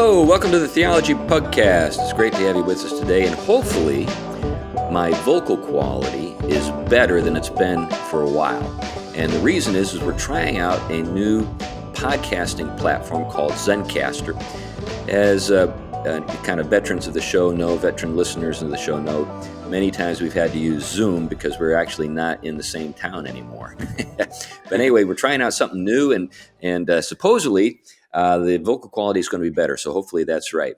Hello, welcome to the Theology Pugcast. It's great to have you with us today, and hopefully my vocal quality is better than it's been for a while. And the reason is we're trying out a new podcasting platform called Zencastr. As kind of veterans of the show know, veteran listeners of the show know, many times we've had to use Zoom because we're actually not in the same town anymore. But anyway, we're trying out something new, and supposedly the vocal quality is going to be better. So hopefully that's right.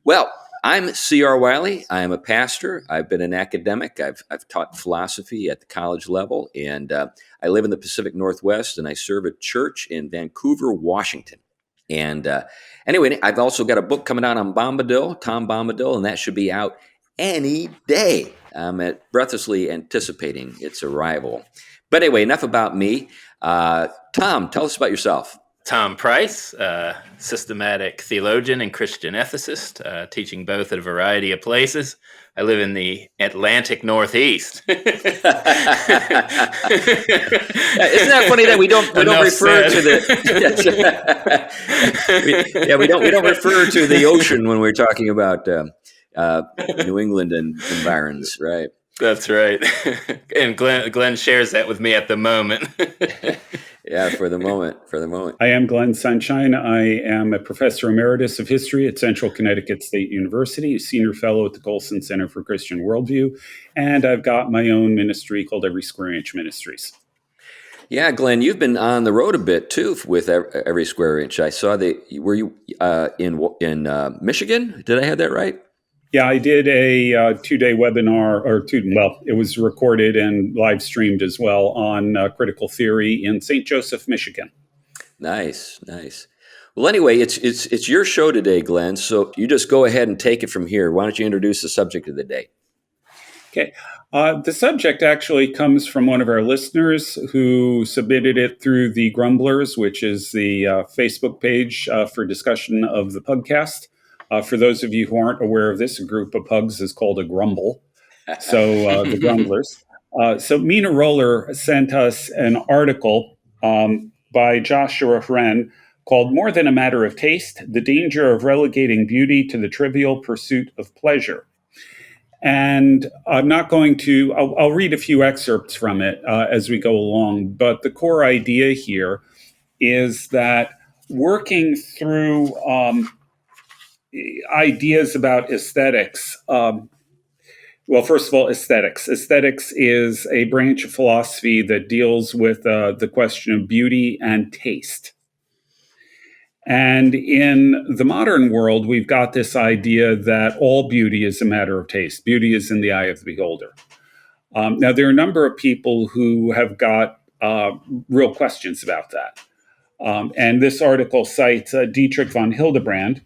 Well, I'm C.R. Wiley. I am a pastor. I've been an academic. I've taught philosophy at the college level, and I live in the Pacific Northwest, and I serve a church in Vancouver, Washington. And anyway, I've also got a book coming out on Bombadil, Tom Bombadil, and that should be out any day. I'm breathlessly anticipating its arrival. But anyway, enough about me. Tom, tell us about yourself. Tom Price, systematic theologian and Christian ethicist, teaching both at a variety of places. I live in the Atlantic Northeast. Isn't that funny that we don't refer to the we don't refer to the ocean when we're talking about New England and environs, right? That's right. And Glenn shares that with me at the moment. Yeah, for the moment. I am Glenn Sunshine. I am a professor emeritus of history at Central Connecticut State University, a senior fellow at the Colson Center for Christian Worldview, and I've got my own ministry called Every Square Inch Ministries. Yeah, Glenn, you've been on the road a bit too with Every Square Inch. I saw were you in Michigan? Did I have that right? Yeah, I did a 2-day webinar, it was recorded and live streamed as well on critical theory in St. Joseph, Michigan. Nice. Well, anyway, it's your show today, Glenn, so you just go ahead and take it from here. Why don't you introduce the subject of the day? Okay. The subject actually comes from one of our listeners who submitted it through the Grumblers, which is the Facebook page for discussion of the podcast. For those of you who aren't aware of this, a group of pugs is called a grumble. So the Grumblers. So Mina Roller sent us an article by Joshua Wren called More Than a Matter of Taste, The Danger of Relegating Beauty to the Trivial Pursuit of Pleasure. And I'm not going to, I'll read a few excerpts from it as we go along. But the core idea here is that working through ideas about aesthetics. First of all, aesthetics. Aesthetics is a branch of philosophy that deals with the question of beauty and taste. And in the modern world, we've got this idea that all beauty is a matter of taste. Beauty is in the eye of the beholder. Now, there are a number of people who have got real questions about that. And this article cites Dietrich von Hildebrand,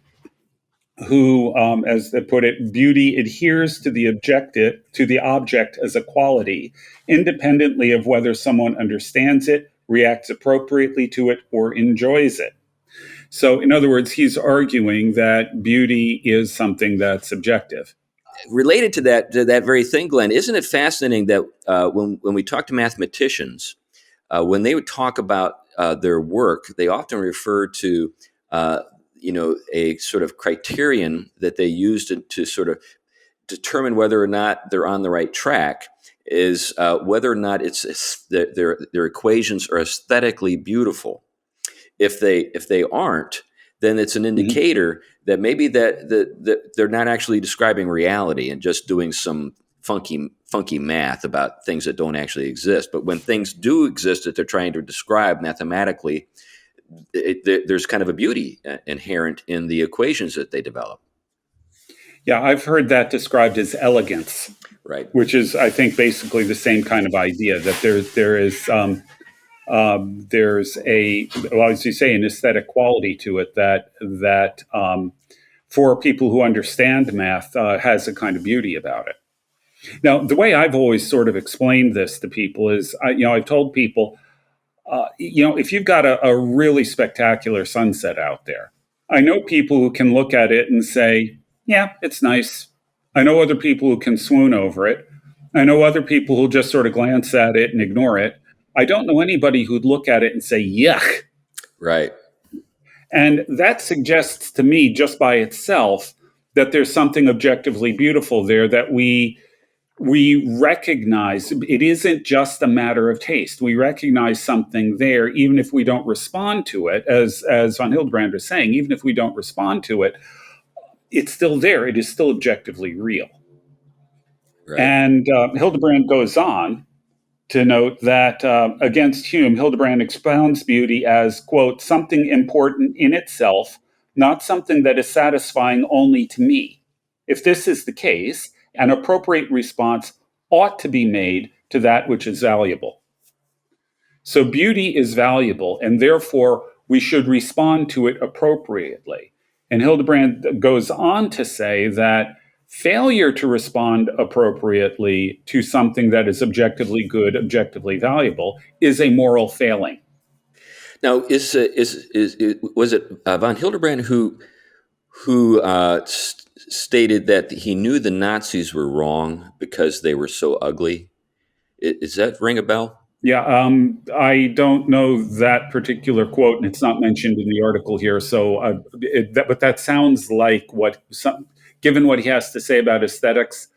who, as they put it, beauty adheres to the object as a quality, independently of whether someone understands it, reacts appropriately to it, or enjoys it. So, in other words, he's arguing that beauty is something that's subjective. Related to that very thing, Glenn, isn't it fascinating that when we talk to mathematicians, when they would talk about their work, they often refer to a sort of criterion that they use to sort of determine whether or not they're on the right track is whether or not their equations are aesthetically beautiful. If they aren't, then it's an indicator that maybe that they're not actually describing reality and just doing some funky math about things that don't actually exist. But when things do exist that they're trying to describe mathematically, there's kind of a beauty inherent in the equations that they develop. Yeah, I've heard that described as elegance, right? Which is, I think, basically the same kind of idea that there's as you say, an aesthetic quality to it that for people who understand math has a kind of beauty about it. Now, the way I've always sort of explained this to people is, I've told people, if you've got a really spectacular sunset out there, I know people who can look at it and say, yeah, it's nice. I know other people who can swoon over it. I know other people who just sort of glance at it and ignore it. I don't know anybody who'd look at it and say, yuck. Right. And that suggests to me, just by itself, that there's something objectively beautiful there that we recognize. It isn't just a matter of taste. We recognize something there, even if we don't respond to it, as von Hildebrand is saying, even if we don't respond to it, it's still there. It is still objectively real. Right. And Hildebrand goes on to note that against Hume, Hildebrand expounds beauty as, quote, something important in itself, not something that is satisfying only to me. If this is the case, an appropriate response ought to be made to that which is valuable. So beauty is valuable, and therefore we should respond to it appropriately. And Hildebrand goes on to say that failure to respond appropriately to something that is objectively good, objectively valuable, is a moral failing. Now, was it von Hildebrand who stated that he knew the Nazis were wrong because they were so ugly? Does that ring a bell? Yeah, I don't know that particular quote, and it's not mentioned in the article here. So, but that sounds like given what he has to say about aesthetics,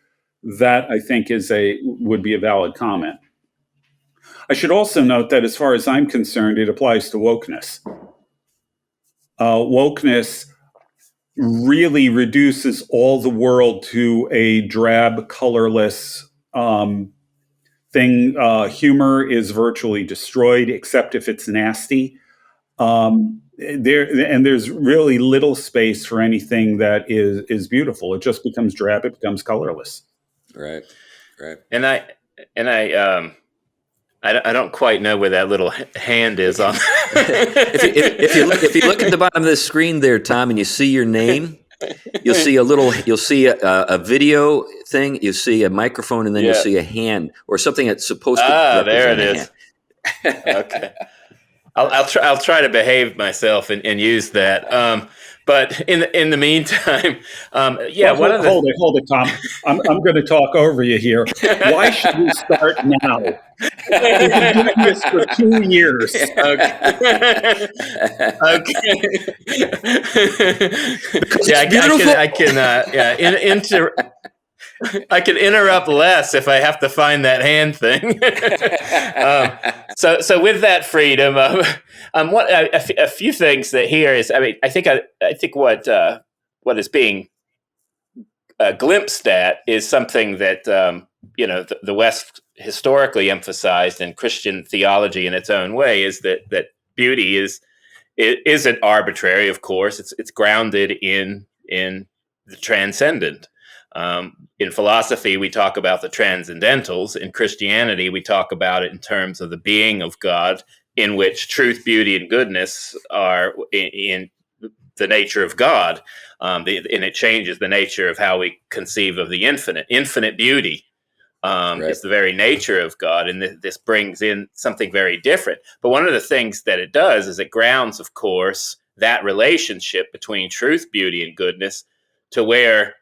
that I think would be a valid comment. I should also note that, as far as I'm concerned, it applies to wokeness. Wokeness really reduces all the world to a drab, colorless thing. Humor is virtually destroyed, except if it's nasty. There's really little space for anything that is beautiful. It just becomes drab. It becomes colorless. Right. And I don't quite know where that little hand is on. if you look at the bottom of the screen there, Tom, and you see your name, you'll see a video thing, you see a microphone, and then you'll see a hand or something that's supposed to represent there it a is. hand. Okay. I'll try to behave myself and use that. But in the meantime, hold it, Tom. I'm going to talk over you here. Why should we start now? We've been doing this for 2 years. Okay. I can interrupt less if I have to find that hand thing. So with that freedom, a few things that here is. I mean, I think what is being glimpsed at is something that the West historically emphasized, and Christian theology in its own way is that beauty isn't arbitrary. Of course, it's grounded in the transcendent. In philosophy, we talk about the transcendentals. In Christianity, we talk about it in terms of the being of God, in which truth, beauty, and goodness are in the nature of God. And it changes the nature of how we conceive of the infinite. Infinite beauty is the very nature of God, and this brings in something very different. But one of the things that it does is it grounds, of course, that relationship between truth, beauty, and goodness to where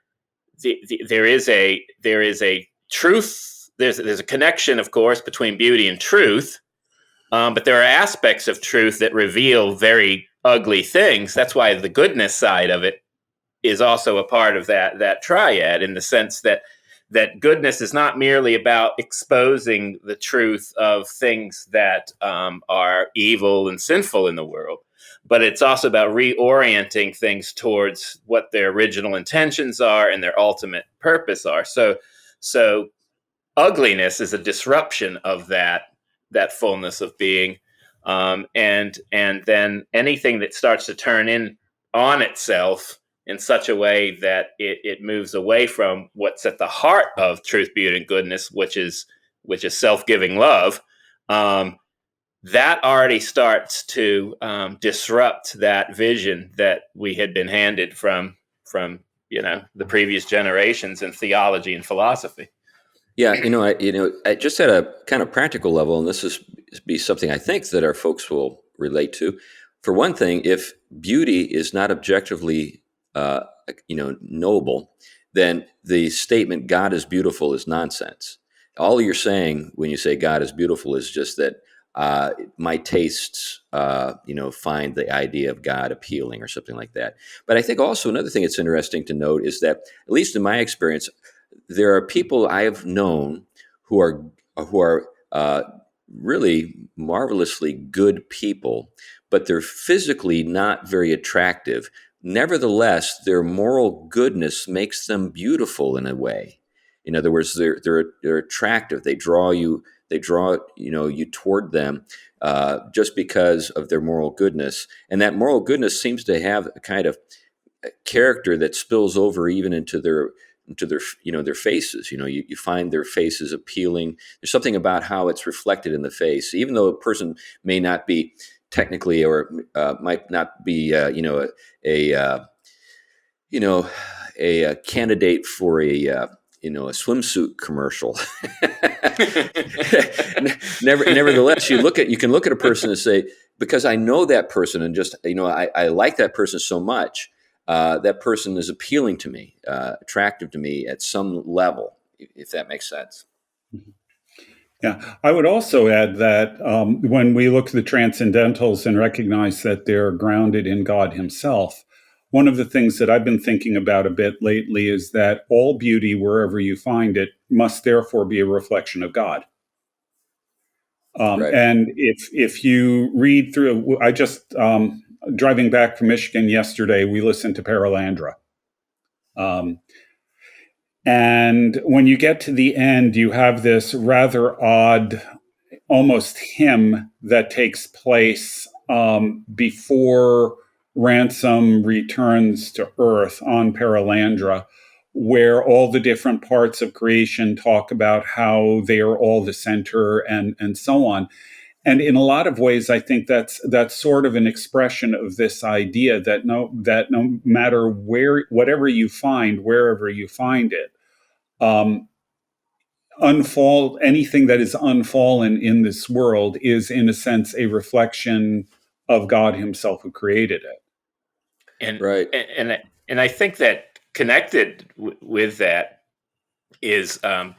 there is a truth. There's a connection, of course, between beauty and truth, but there are aspects of truth that reveal very ugly things. That's why the goodness side of it is also a part of that triad, in the sense that goodness is not merely about exposing the truth of things that are evil and sinful in the world, but it's also about reorienting things towards what their original intentions are and their ultimate purpose are. So ugliness is a disruption of that fullness of being, and then anything that starts to turn in on itself in such a way that it moves away from what's at the heart of truth, beauty, and goodness, which is self-giving love. That already starts to disrupt that vision that we had been handed from the previous generations in theology and philosophy. Yeah, I just at a kind of practical level, and this is be something I think that our folks will relate to. For one thing, if beauty is not objectively knowable, then the statement "God is beautiful" is nonsense. All you're saying when you say God is beautiful is just that my tastes, find the idea of God appealing or something like that. But I think also another thing that's interesting to note is that, at least in my experience, there are people I have known who are really marvelously good people, but they're physically not very attractive. Nevertheless, their moral goodness makes them beautiful in a way. In other words, they're attractive. They draw you you toward them just because of their moral goodness, and that moral goodness seems to have a kind of character that spills over even into their their faces. You find their faces appealing. There's something about how it's reflected in the face, even though a person may not be technically or might not be a candidate for a swimsuit commercial. Nevertheless, you can look at a person and say, because I know that person and just I like that person so much, that person is appealing to me, attractive to me at some level, if that makes sense. Yeah, I would also add that when we look at the transcendentals and recognize that they're grounded in God himself, one of the things that I've been thinking about a bit lately is that all beauty, wherever you find it, must therefore be a reflection of God. Right. And if you read through, I just, driving back from Michigan yesterday, we listened to Paralandra. And when you get to the end, you have this rather odd, almost hymn that takes place before Ransom returns to Earth on Paralandra, where all the different parts of creation talk about how they are all the center and so on. And in a lot of ways, I think that's sort of an expression of this idea that no matter whatever you find, wherever you find it, anything that is unfallen in this world is, in a sense, a reflection of God himself who created it. And right. And I think that connected with that is kind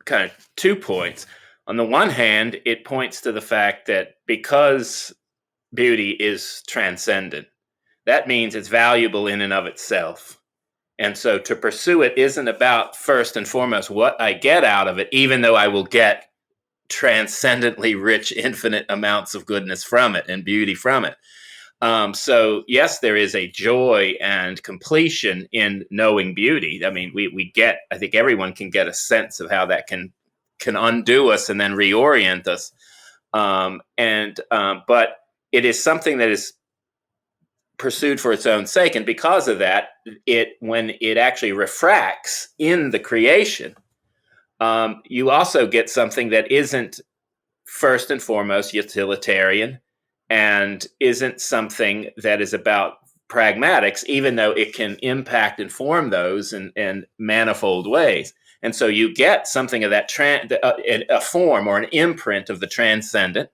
of 2 points. On the one hand, it points to the fact that because beauty is transcendent, that means it's valuable in and of itself. And so to pursue it isn't about, first and foremost, what I get out of it, even though I will get transcendently rich, infinite amounts of goodness from it and beauty from it. So yes, there is a joy and completion in knowing beauty. I mean, I think everyone can get a sense of how that can undo us and then reorient us. But it is something that is pursued for its own sake. And because of that, when it actually refracts in the creation, you also get something that isn't first and foremost utilitarian and isn't something that is about pragmatics, even though it can impact and form those in manifold ways. And so you get something of that a form or an imprint of the transcendent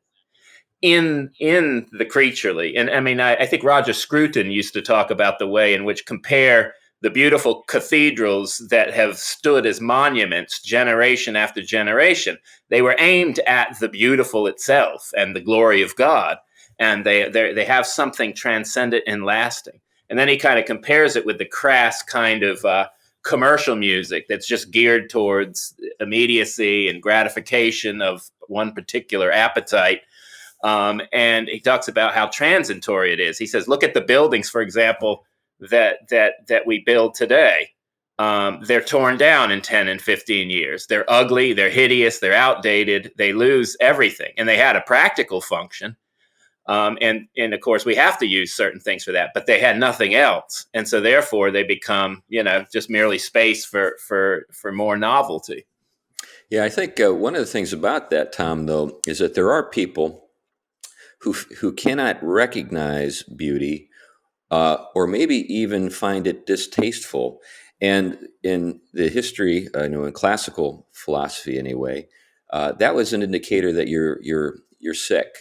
in the creaturely. And I mean, I think Roger Scruton used to talk about the way in which compare the beautiful cathedrals that have stood as monuments generation after generation. They were aimed at the beautiful itself and the glory of God. And they have something transcendent and lasting. And then he kind of compares it with the crass kind of commercial music that's just geared towards immediacy and gratification of one particular appetite. And he talks about how transitory it is. He says, look at the buildings, for example, that we build today. They're torn down in 10 and 15 years. They're ugly, they're hideous, they're outdated, they lose everything. And they had a practical function. And of course, we have to use certain things for that, but they had nothing else. And so therefore, they become, just merely space for more novelty. Yeah, I think one of the things about that, Tom, though, is that there are people who cannot recognize beauty or maybe even find it distasteful. And in the history, in classical philosophy anyway, that was an indicator that you're sick,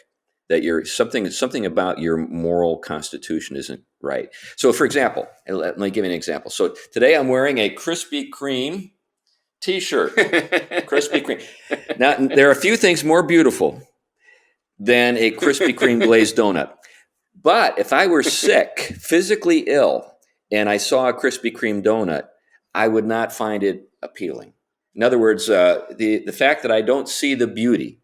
that you're something about your moral constitution isn't right. So, for example, let me give you an example. So today I'm wearing a Krispy Kreme T-shirt. Krispy Kreme. Now, there are a few things more beautiful than a Krispy Kreme glazed donut. But if I were sick, physically ill, and I saw a Krispy Kreme donut, I would not find it appealing. In other words, the fact that I don't see the beauty,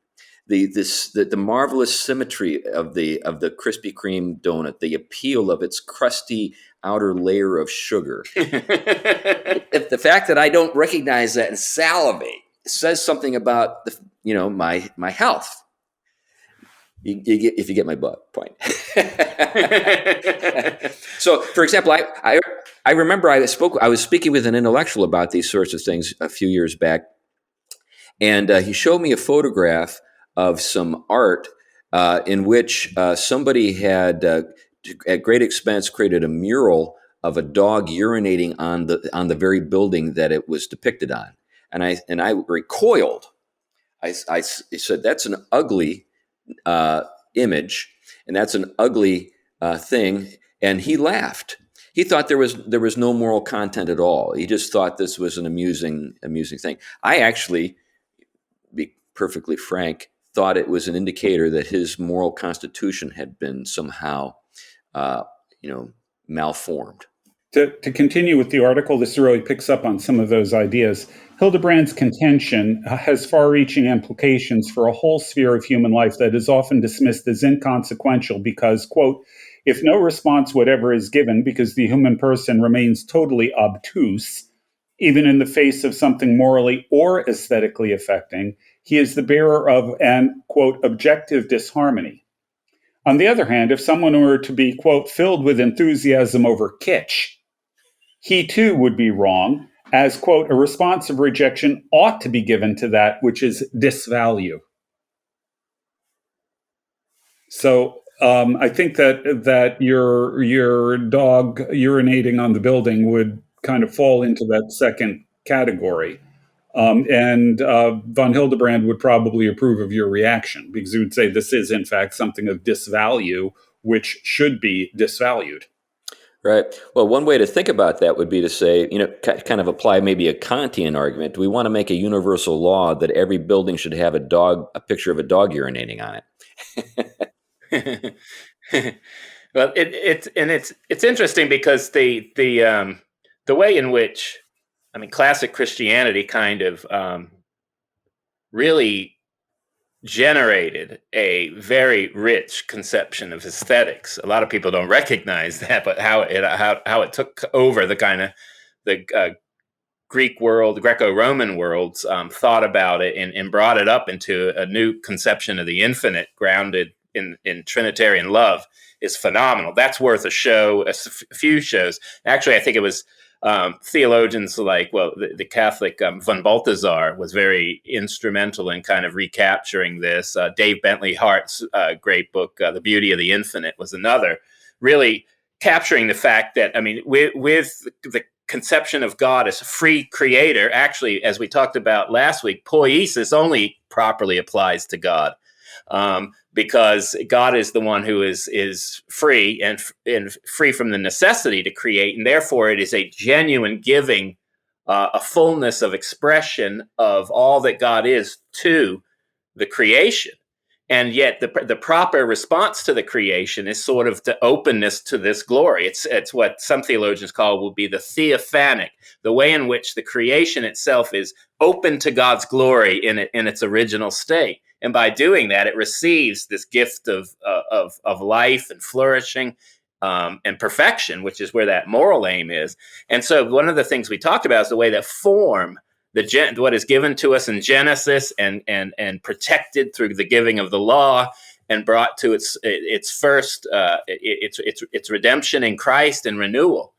the marvelous symmetry of the Krispy Kreme donut, the appeal of its crusty outer layer of sugar, if the fact that I don't recognize that and salivate says something about my health. If you get my point. So, for example, I remember I was speaking with an intellectual about these sorts of things a few years back, and he showed me a photograph of some art in which somebody had, at great expense, created a mural of a dog urinating on the very building that it was depicted on, and I recoiled. I said, "That's an ugly image, and that's an ugly thing." And he laughed. He thought there was no moral content at all. He just thought this was an amusing thing. I actually, be perfectly frank, thought it was an indicator that his moral constitution had been somehow, malformed. To continue with the article, this really picks up on some of those ideas. Hildebrand's contention has far-reaching implications for a whole sphere of human life that is often dismissed as inconsequential because, quote, if no response whatever is given because the human person remains totally obtuse, even in the face of something morally or aesthetically affecting, he is the bearer of an, quote, objective disharmony. On the other hand, if someone were to be, quote, filled with enthusiasm over kitsch, he too would be wrong, as, quote, a response of rejection ought to be given to that which is disvalue. So I think that your dog urinating on the building would kind of fall into that second category. And von Hildebrand would probably approve of your reaction because he would say this is, in fact, something of disvalue, which should be disvalued. Right. Well, one way to think about that would be to say, kind of apply maybe a Kantian argument. Do we want to make a universal law that every building should have a picture of a dog urinating on it? Well, it's interesting because the way in which, classic Christianity kind of really generated a very rich conception of aesthetics. A lot of people don't recognize that, but how it took over the kind of the Greek world, the Greco-Roman worlds, thought about it and brought it up into a new conception of the infinite, grounded in Trinitarian love, is phenomenal. That's worth a show, a few shows. Actually, I think it was theologians like, the Catholic von Balthasar was very instrumental in kind of recapturing this. Dave Bentley Hart's great book, The Beauty of the Infinite, was another, really capturing the fact that, with the conception of God as a free creator, actually, as we talked about last week, poiesis only properly applies to God. Because God is the one who is free and free from the necessity to create, and therefore it is a genuine giving, a fullness of expression of all that God is to the creation. And yet the proper response to the creation is sort of the openness to this glory. It's what some theologians will be the theophanic, the way in which the creation itself is open to God's glory in its original state. And by doing that, it receives this gift of life and flourishing and perfection, which is where that moral aim is. And so one of the things we talked about is the way that form, what is given to us in Genesis and protected through the giving of the law and brought to its first its redemption in Christ and renewal.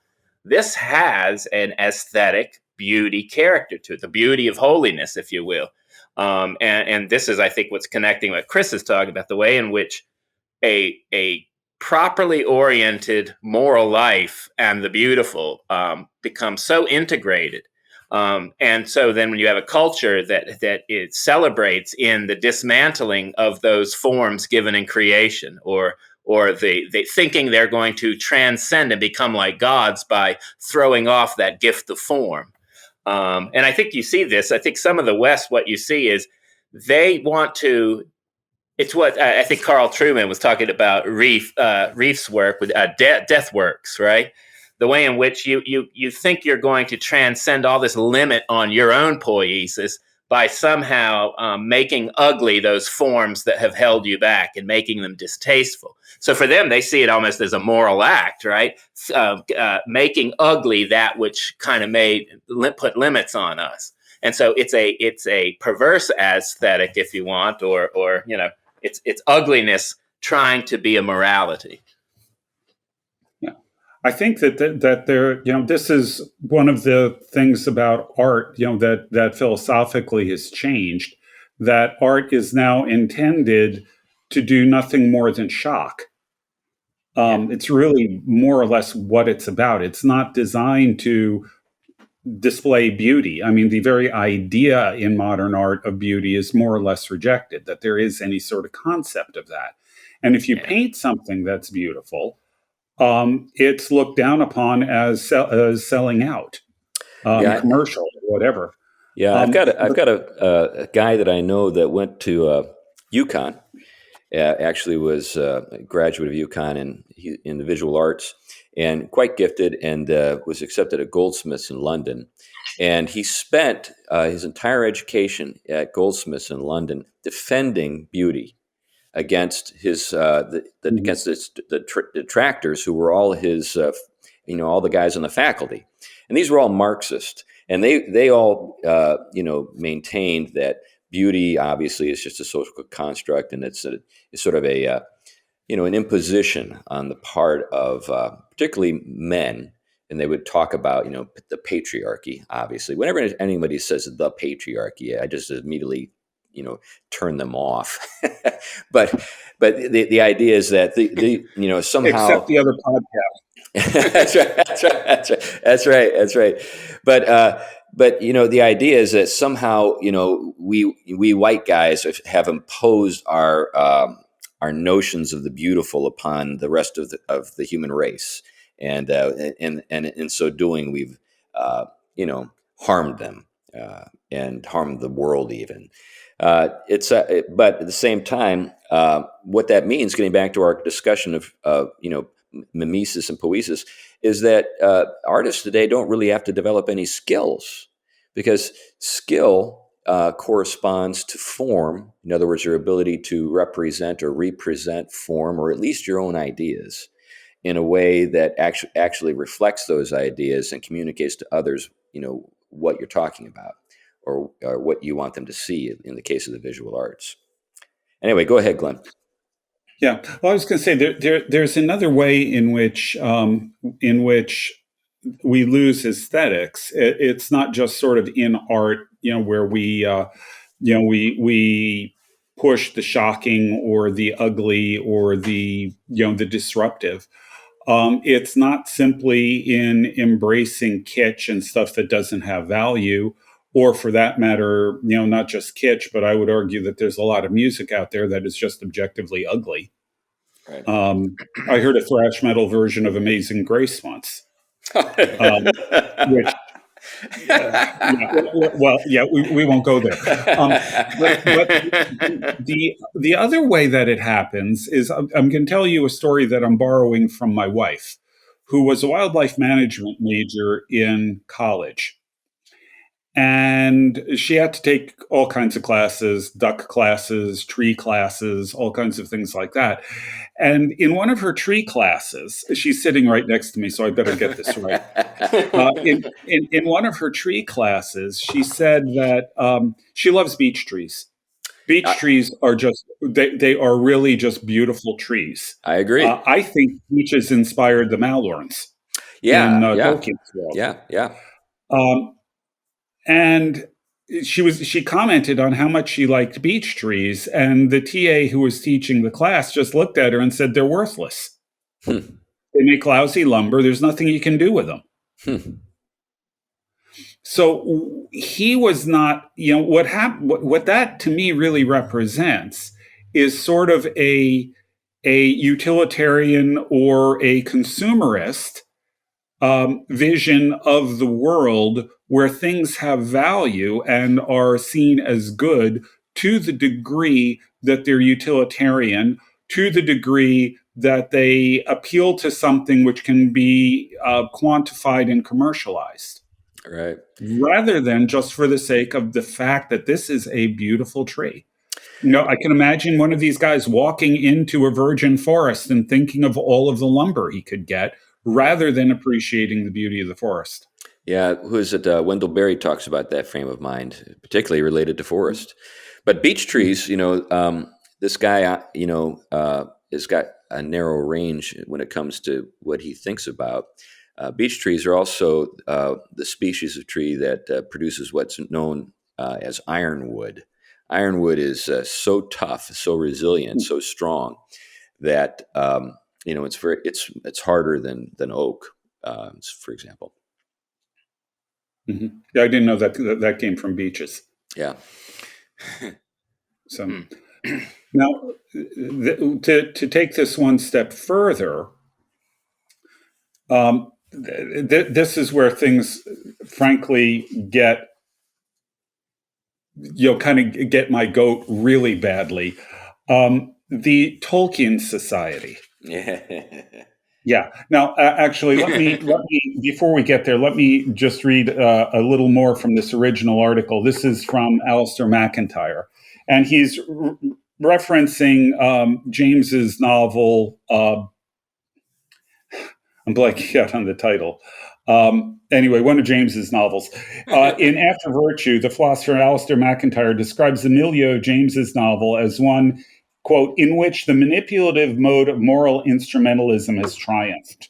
This has an aesthetic beauty character to it, the beauty of holiness, if you will. And this is, I think, what's connecting what Chris is talking about, the way in which a properly oriented moral life and the beautiful become so integrated. And so then when you have a culture that it celebrates in the dismantling of those forms given in creation, or they thinking they're going to transcend and become like gods by throwing off that gift of form. And I think you see this. I think some of the West, what you see is they want to it's what I think Carl Trueman was talking about Reef's work with Death Works, right? The way in which you think you're going to transcend all this limit on your own poiesis by somehow making ugly those forms that have held you back and making them distasteful. So for them, they see it almost as a moral act, right? Making ugly that which kind of put limits on us. And so it's a perverse aesthetic, if you want, or it's ugliness trying to be a morality. Yeah, I think that there, this is one of the things about art, that philosophically has changed. That art is now intended to do nothing more than shock. It's really more or less what it's about. It's not designed to display beauty. I mean, the very idea in modern art of beauty is more or less rejected, that there is any sort of concept of that. And if you paint something that's beautiful, it's looked down upon as selling out, commercial, whatever. Yeah, I've got a guy that I know that went to UConn. Actually, was a graduate of UConn in the visual arts, and quite gifted, and was accepted at Goldsmiths in London. And he spent his entire education at Goldsmiths in London defending beauty against the detractors, who were all his, all the guys on the faculty, and these were all Marxist, and they all maintained that beauty obviously is just a social construct, and it's sort of an imposition on the part of particularly men. And they would talk about, the patriarchy, obviously. Whenever anybody says the patriarchy, I just immediately, turn them off. but the idea is that the somehow, except the other podcast. That's right. But the idea is that somehow, we white guys have imposed our notions of the beautiful upon the rest of the human race, and in so doing, we've harmed them and harmed the world even. But at the same time, what that means, getting back to our discussion of mimesis and poiesis, is that artists today don't really have to develop any skills, because skill corresponds to form. In other words, your ability to represent or represent form, or at least your own ideas, in a way that actually reflects those ideas and communicates to others, what you're talking about, or what you want them to see in the case of the visual arts. Anyway, go ahead, Glenn. Yeah, well, I was going to say there's another way in which we lose aesthetics. It's not just sort of in art, where we push the shocking or the ugly or the disruptive. It's not simply in embracing kitsch and stuff that doesn't have value, or for that matter, not just kitsch, but I would argue that there's a lot of music out there that is just objectively ugly. Right. I heard a thrash metal version of Amazing Grace once. Which, we won't go there. But the other way that it happens is, I'm going to tell you a story that I'm borrowing from my wife, who was a wildlife management major in college. And she had to take all kinds of classes, duck classes, tree classes, all kinds of things like that. And in one of her tree classes, she's sitting right next to me, so I better get this right. In one of her tree classes, she said that she loves beech trees. Beech trees are they are really just beautiful trees. I agree. I think beeches inspired the Malorns. Yeah, in yeah. Tolkien's world. Yeah. And she commented on how much she liked beech trees, and the TA who was teaching the class just looked at her and said, "They're worthless. They make lousy lumber. There's nothing you can do with them." So he was not, what that to me really represents is sort of a utilitarian or a consumerist vision of the world, where things have value and are seen as good to the degree that they're utilitarian, to the degree that they appeal to something which can be quantified and commercialized, Right. rather than just for the sake of the fact that this is a beautiful tree. I can imagine one of these guys walking into a virgin forest and thinking of all of the lumber he could get, rather than appreciating the beauty of the forest. Yeah, who is it? Wendell Berry talks about that frame of mind, particularly related to forest. But beech trees, this guy, has got a narrow range when it comes to what he thinks about. Beech trees are also the species of tree that produces what's known as ironwood. Ironwood is so tough, so resilient, so strong that it's harder than oak, for example. Mm-hmm. Yeah, I didn't know that came from beeches. Yeah. So now, to take this one step further, this is where things, frankly, get my goat really badly. The Tolkien Society. Yeah. Now, actually, let me before we get there, let me just read a little more from this original article. This is from Alistair McIntyre, and he's referencing James's novel. I'm blanking out on the title. Anyway, one of James's novels. In After Virtue, the philosopher Alistair McIntyre describes the milieu of James's novel as one, quote, in which the manipulative mode of moral instrumentalism has triumphed.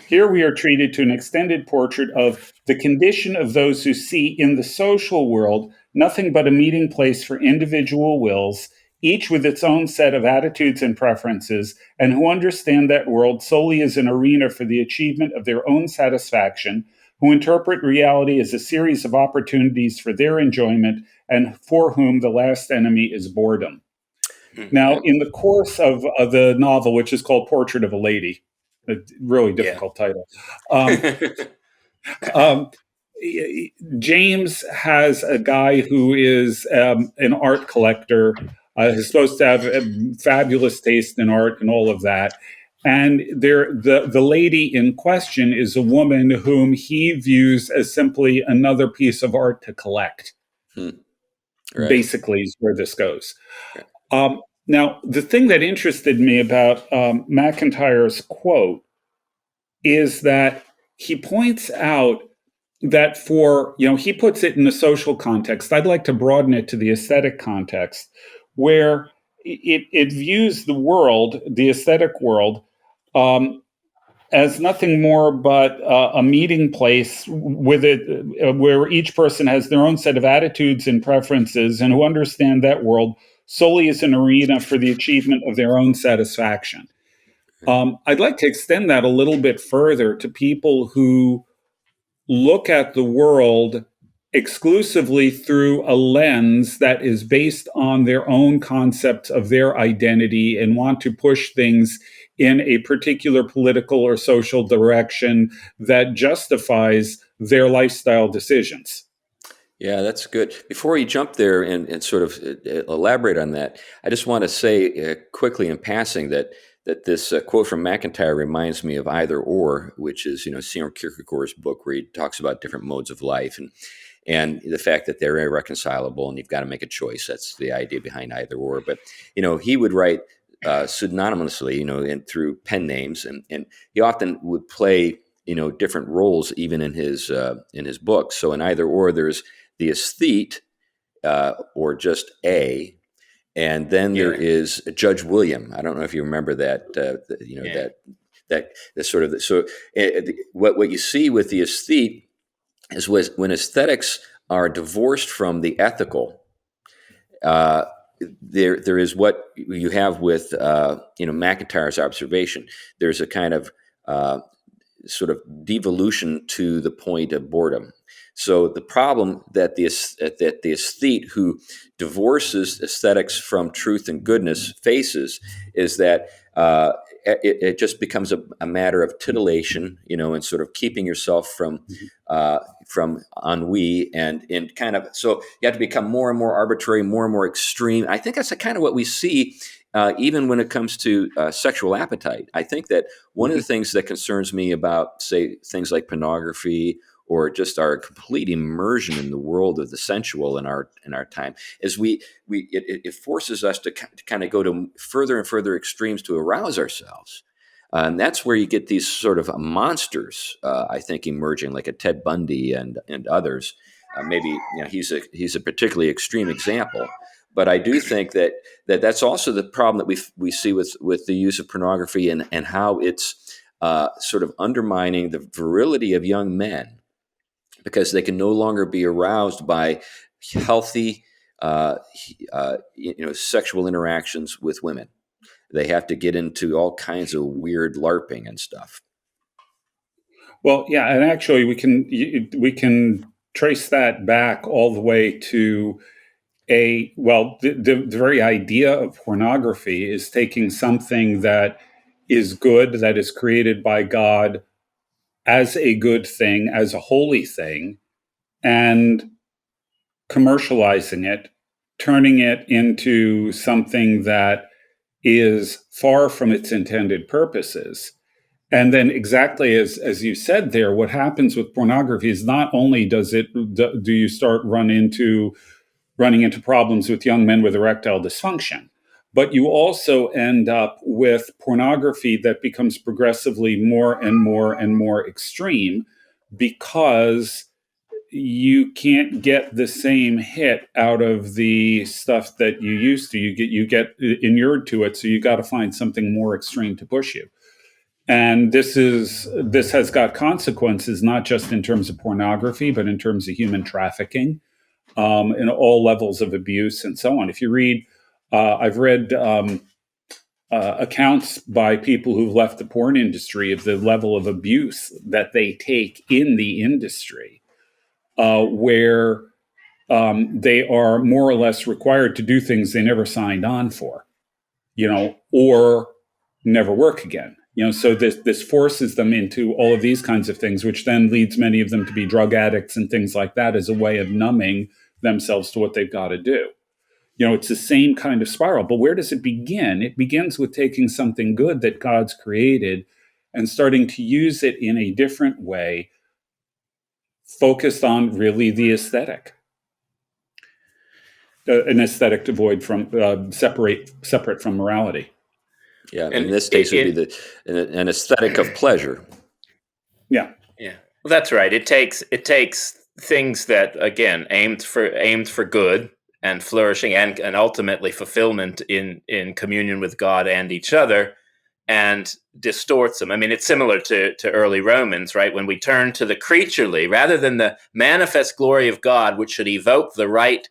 Here we are treated to an extended portrait of the condition of those who see in the social world nothing but a meeting place for individual wills, each with its own set of attitudes and preferences, and who understand that world solely as an arena for the achievement of their own satisfaction, who interpret reality as a series of opportunities for their enjoyment, and for whom the last enemy is boredom. Now, in the course of the novel, which is called Portrait of a Lady, a really difficult title, James has a guy who is an art collector, who's supposed to have a fabulous taste in art and all of that. And the lady in question is a woman whom he views as simply another piece of art to collect. Right. Basically, is where this goes. Right. Now, the thing that interested me about McIntyre's quote is that he points out that he puts it in the social context. I'd like to broaden it to the aesthetic context, where it views the world, the aesthetic world, as nothing more but a meeting place with it, where each person has their own set of attitudes and preferences, and who understand that world solely as an arena for the achievement of their own satisfaction. I'd like to extend that a little bit further to people who look at the world exclusively through a lens that is based on their own concepts of their identity and want to push things in a particular political or social direction that justifies their lifestyle decisions. Yeah, that's good. Before you jump there and sort of elaborate on that, I just want to say quickly in passing that this quote from McIntyre reminds me of Either Or, which is Søren Kierkegaard's book where he talks about different modes of life and the fact that they're irreconcilable and you've got to make a choice. That's the idea behind Either Or. But he would write pseudonymously, and through pen names, and he often would play different roles even in his books. So in Either Or, there's the aesthete, or just A, and then there is Judge William. I don't know if you remember that. That sort of what you see with the aesthete is when aesthetics are divorced from the ethical. There is what you have with McIntyre's observation. There's a kind of sort of devolution to the point of boredom. So the problem that the aesthete who divorces aesthetics from truth and goodness faces is that it just becomes a matter of titillation, and sort of keeping yourself from ennui and kind of, so you have to become more and more arbitrary, more and more extreme. I think that's kind of what we see even when it comes to sexual appetite. I think that one of the things that concerns me about, say, things like pornography or just our complete immersion in the world of the sensual in our time is it forces us to kind of go to further and further extremes to arouse ourselves. And that's where you get these sort of monsters, I think, emerging, like a Ted Bundy and others. Maybe he's a particularly extreme example. But I do think that's also the problem that we see with the use of pornography and how it's sort of undermining the virility of young men, because they can no longer be aroused by healthy, sexual interactions with women. They have to get into all kinds of weird LARPing and stuff. Well, yeah, and actually, we can trace that back all the way to the very idea of pornography is taking something that is good, that is created by God as a good thing, as a holy thing, and commercializing it, turning it into something that is far from its intended purposes. And then, exactly as you said there, what happens with pornography is not only do you start running into problems with young men with erectile dysfunction, but you also end up with pornography that becomes progressively more and more and more extreme, because you can't get the same hit out of the stuff that you used to. You get inured to it, so you got to find something more extreme to push you. And this has got consequences, not just in terms of pornography, but in terms of human trafficking, in all levels of abuse and so on. If you read, I've read accounts by people who've left the porn industry of the level of abuse that they take in the industry, where they are more or less required to do things they never signed on for, or never work again. So this forces them into all of these kinds of things, which then leads many of them to be drug addicts and things like that, as a way of numbing themselves to what they've got to do. It's the same kind of spiral. But where does it begin? It begins with taking something good that God's created and starting to use it in a different way, focused on really the aesthetic. An aesthetic devoid from separate from morality. Yeah, in this case, it would be an aesthetic of pleasure. Yeah. Well, that's right. It takes things that, again, aimed for good and flourishing and ultimately fulfillment in communion with God and each other, and distorts them. I mean, it's similar to early Romans, right? When we turn to the creaturely rather than the manifest glory of God, which should evoke the right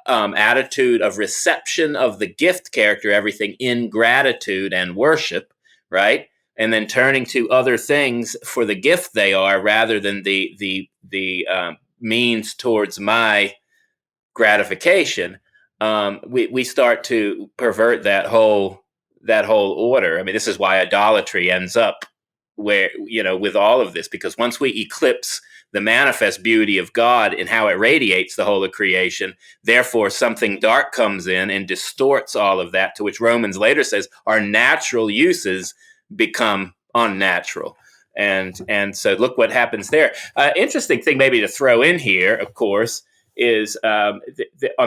attitude of reception of the gift character, everything in gratitude and worship, right? And then turning to other things for the gift they are, rather than the means towards my gratification. We start to pervert that whole order. I mean, this is why idolatry ends up where, with all of this, because once we eclipse the manifest beauty of God and how it radiates the whole of creation, therefore something dark comes in and distorts all of that, to which Romans later says our natural uses become unnatural. And so look what happens there. Interesting thing maybe to throw in here, of course, is on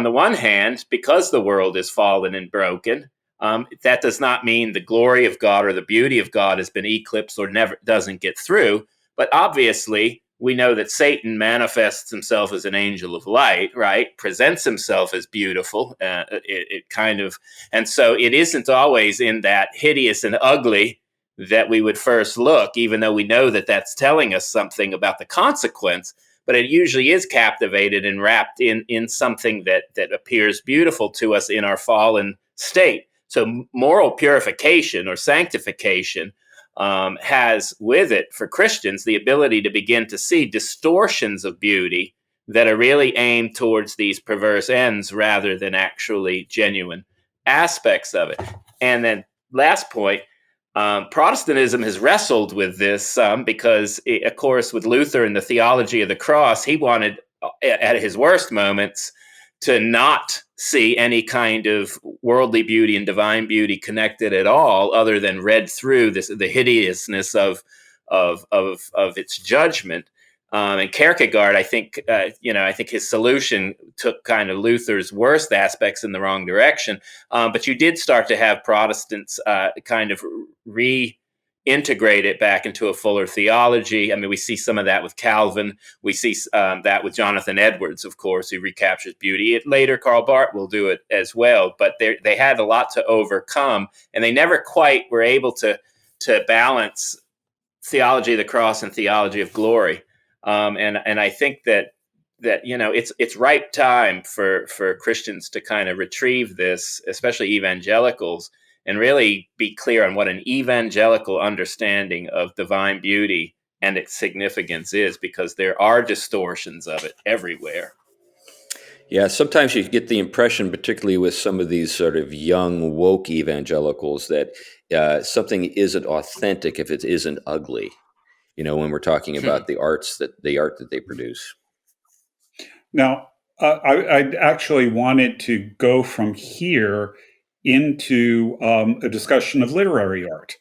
the one hand, because the world is fallen and broken, that does not mean the glory of God or the beauty of God has been eclipsed or never doesn't get through. But obviously, we know that Satan manifests himself as an angel of light, right? Presents himself as beautiful. And so it isn't always in that hideous and ugly that we would first look, even though we know that that's telling us something about the consequence. But it usually is captivated and wrapped in something that appears beautiful to us in our fallen state. So moral purification or sanctification has with it, for Christians, the ability to begin to see distortions of beauty that are really aimed towards these perverse ends rather than actually genuine aspects of it. And then last point, Protestantism has wrestled with this because, of course, with Luther and the theology of the cross, he wanted, at his worst moments, to not see any kind of worldly beauty and divine beauty connected at all, other than read through the hideousness of its judgment. And Kierkegaard, I think his solution took kind of Luther's worst aspects in the wrong direction. But you did start to have Protestants kind of reintegrate it back into a fuller theology. I mean, we see some of that with Calvin. We see that with Jonathan Edwards, of course, who recaptures beauty. Later, Karl Barth will do it as well. But they had a lot to overcome, and they never quite were able to balance theology of the cross and theology of glory. And I think that it's ripe time for Christians to kind of retrieve this, especially evangelicals, and really be clear on what an evangelical understanding of divine beauty and its significance is, because there are distortions of it everywhere. Yeah, sometimes you get the impression, particularly with some of these sort of young woke evangelicals, that something isn't authentic if it isn't ugly. When we're talking about the art that they produce. Now, I actually wanted to go from here into a discussion of literary art,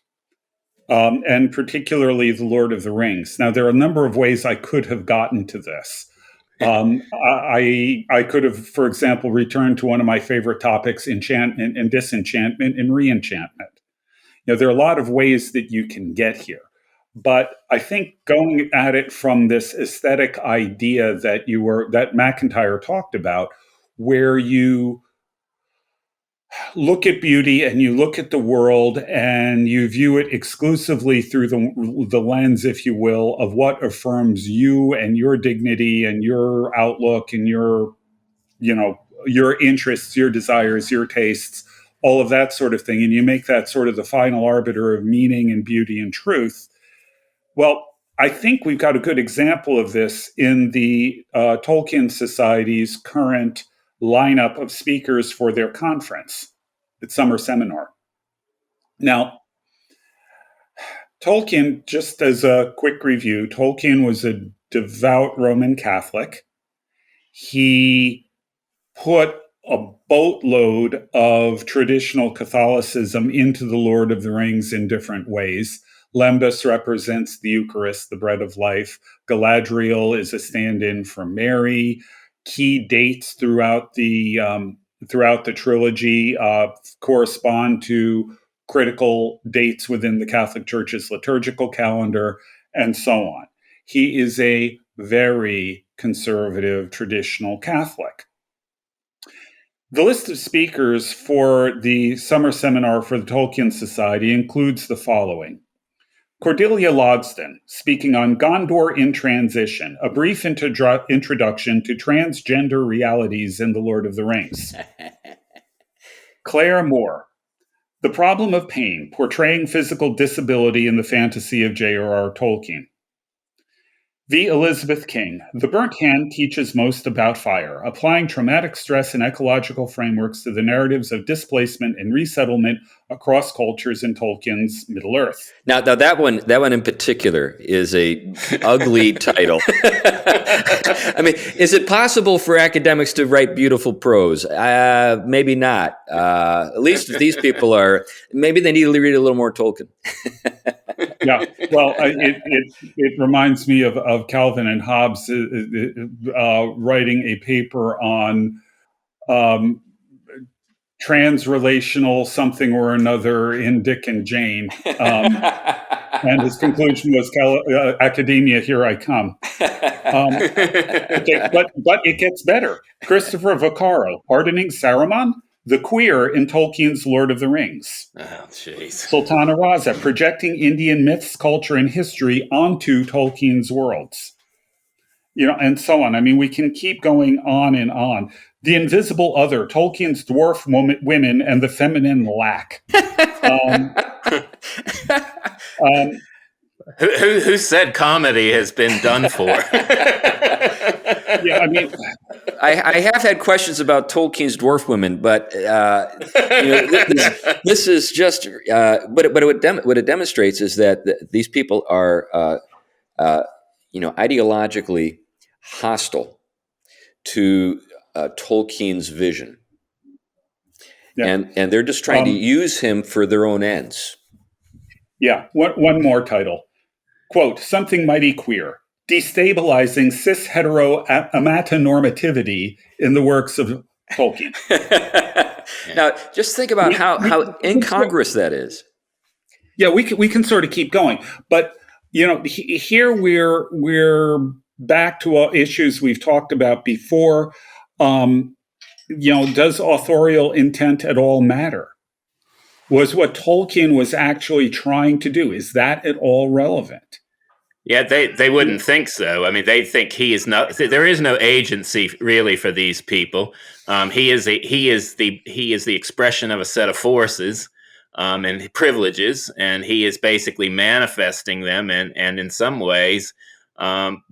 and particularly The Lord of the Rings. Now, there are a number of ways I could have gotten to this. I could have, for example, returned to one of my favorite topics, enchantment and disenchantment and reenchantment. There are a lot of ways that you can get here. But I think going at it from this aesthetic idea that MacIntyre talked about, where you look at beauty and you look at the world and you view it exclusively through the lens, if you will, of what affirms you and your dignity and your outlook and your interests, your desires, your tastes, all of that sort of thing. And you make that sort of the final arbiter of meaning and beauty and truth. Well, I think we've got a good example of this in the Tolkien Society's current lineup of speakers for their conference, its summer seminar. Now, Tolkien, just as a quick review, Tolkien was a devout Roman Catholic. He put a boatload of traditional Catholicism into The Lord of the Rings in different ways. Lembas represents the Eucharist, the bread of life. Galadriel is a stand-in for Mary. Key dates throughout the trilogy correspond to critical dates within the Catholic Church's liturgical calendar, and so on. He is a very conservative, traditional Catholic. The list of speakers for the summer seminar for the Tolkien Society includes the following. Cordelia Logsdon, speaking on Gondor in Transition, a brief introduction to transgender realities in The Lord of the Rings. Claire Moore, The Problem of Pain, portraying physical disability in the fantasy of J.R.R. Tolkien. V. Elizabeth King, The Burnt Hand teaches most about fire, applying traumatic stress and ecological frameworks to the narratives of displacement and resettlement across cultures in Tolkien's Middle-earth. Now that one in particular is a ugly title. I mean, is it possible for academics to write beautiful prose? Maybe not. At least if these people are, maybe they need to read a little more Tolkien. Yeah, well, it reminds me of Calvin and Hobbes writing a paper on transrelational something or another in Dick and Jane, and his conclusion was, academia, here I come. Okay, but it gets better. Christopher Vaccaro, Pardoning Saruman, the queer in Tolkien's Lord of the Rings. Oh, jeez. Sultana Raza, projecting Indian myths, culture, and history onto Tolkien's worlds. And so on. I mean, we can keep going on and on. The Invisible Other, Tolkien's dwarf women and the feminine lack. Who said comedy has been done for? Yeah, I mean, I have had questions about Tolkien's dwarf women, but this is just. But what it demonstrates is that these people are, ideologically hostile to Tolkien's vision, and they're just trying to use him for their own ends. Yeah, one more title. Quote, something mighty queer. Destabilizing cis-hetero amatonormativity in the works of Tolkien. Now, just think about how incongruous that is. Yeah, we can sort of keep going, but here we're back to all issues we've talked about before. Does authorial intent at all matter? Was what Tolkien was actually trying to do, is that at all relevant? Yeah, they wouldn't think so. I mean, they think he is not. There is no agency really for these people. He is the expression of a set of forces and privileges, and he is basically manifesting them, and in some ways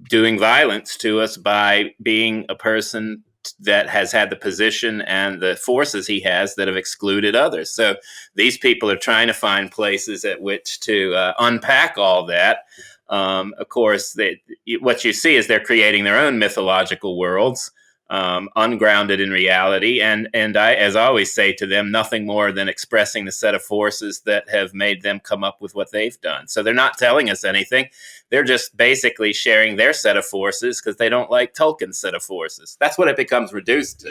doing violence to us by being a person that has had the position and the forces he has that have excluded others. So these people are trying to find places at which to unpack all that. Of course, what you see is they're creating their own mythological worlds, ungrounded in reality. And I, as I always say to them, nothing more than expressing the set of forces that have made them come up with what they've done. So they're not telling us anything. They're just basically sharing their set of forces because they don't like Tolkien's set of forces. That's what it becomes reduced to.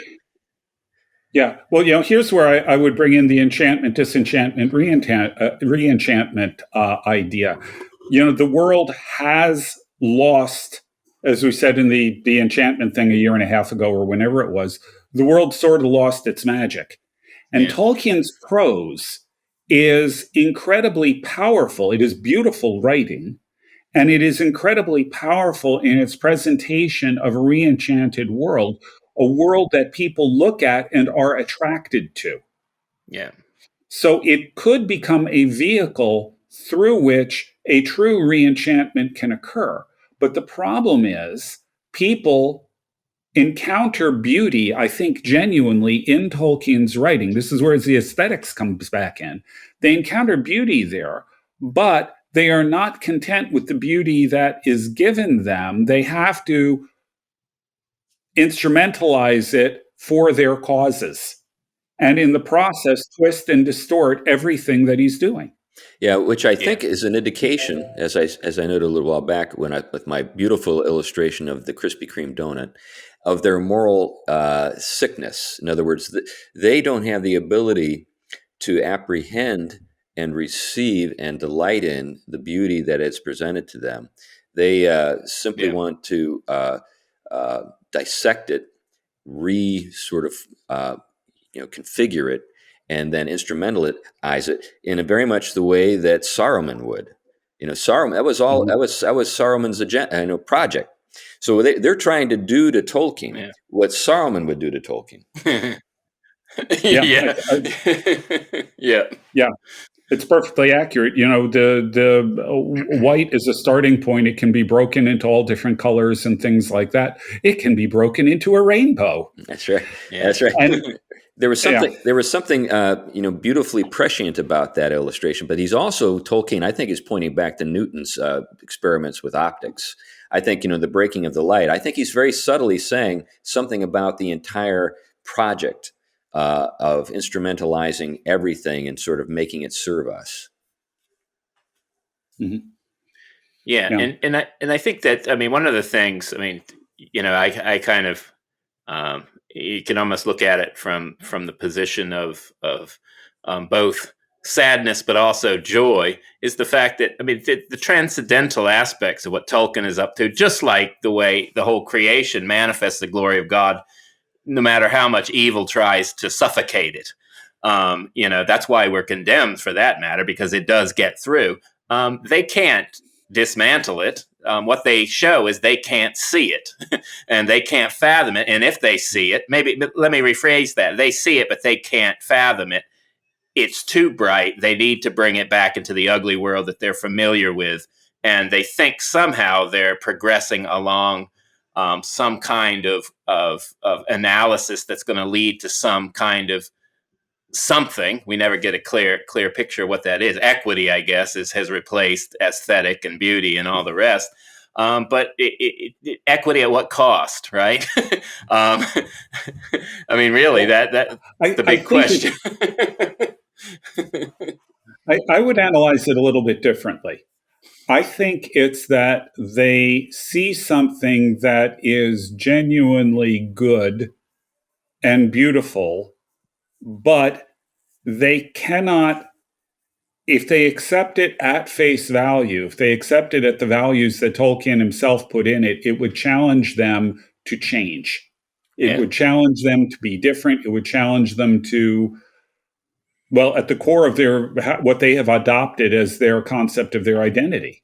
Yeah. Well, here's where I would bring in the enchantment, disenchantment, reenchantment idea. The world has lost, as we said in the enchantment thing a year and a half ago or whenever it was, the world sort of lost its magic. And Tolkien's prose is incredibly powerful. It is beautiful writing, and it is incredibly powerful in its presentation of a reenchanted world, a world that people look at and are attracted to. Yeah. So it could become a vehicle through which a true reenchantment can occur. But the problem is people encounter beauty, I think, genuinely in Tolkien's writing. This is where the aesthetics comes back in. They encounter beauty there, but they are not content with the beauty that is given them. They have to instrumentalize it for their causes, and in the process, twist and distort everything that he's doing. Yeah, which I think is an indication, as I noted a little while back with my beautiful illustration of the Krispy Kreme donut, of their moral sickness. In other words, they don't have the ability to apprehend and receive and delight in the beauty that is presented to them. They simply want to dissect it, configure it, and then instrumentalize it in a very much the way that Saruman would. Saruman, that was all. That was Saruman's agenda, project. So they're trying to do to Tolkien what Saruman would do to Tolkien. Yeah. It's perfectly accurate. The white is a starting point. It can be broken into all different colors and things like that. It can be broken into a rainbow. That's right. Yeah. That's right. And there was something beautifully prescient about that illustration. But Tolkien, I think, is pointing back to Newton's experiments with optics. I think, the breaking of the light. I think he's very subtly saying something about the entire project of instrumentalizing everything and sort of making it serve us. Mm-hmm. Yeah. And I think that, one of the things, I kind of, you can almost look at it from the position of both sadness but also joy, is the fact that the transcendental aspects of what Tolkien is up to, just like the way the whole creation manifests the glory of God, no matter how much evil tries to suffocate it. That's why we're condemned, for that matter, because it does get through. They can't dismantle it. What they show is they can't see it and they can't fathom it. And if they see it, let me rephrase that. They see it, but they can't fathom it. It's too bright. They need to bring it back into the ugly world that they're familiar with. And they think somehow they're progressing along some kind of analysis that's going to lead to some kind of something. We never get a clear picture of what that is. Equity, I guess, has replaced aesthetic and beauty and all the rest. But equity at what cost, right? I mean, really, that's the big question. I would analyze it a little bit differently. I think it's that they see something that is genuinely good and beautiful, but they cannot, if they accept it at face value, if they accept it at the values that Tolkien himself put in it, it would challenge them to change. It would challenge them to be different. It would challenge them to, well, at the core of what they have adopted as their concept of their identity.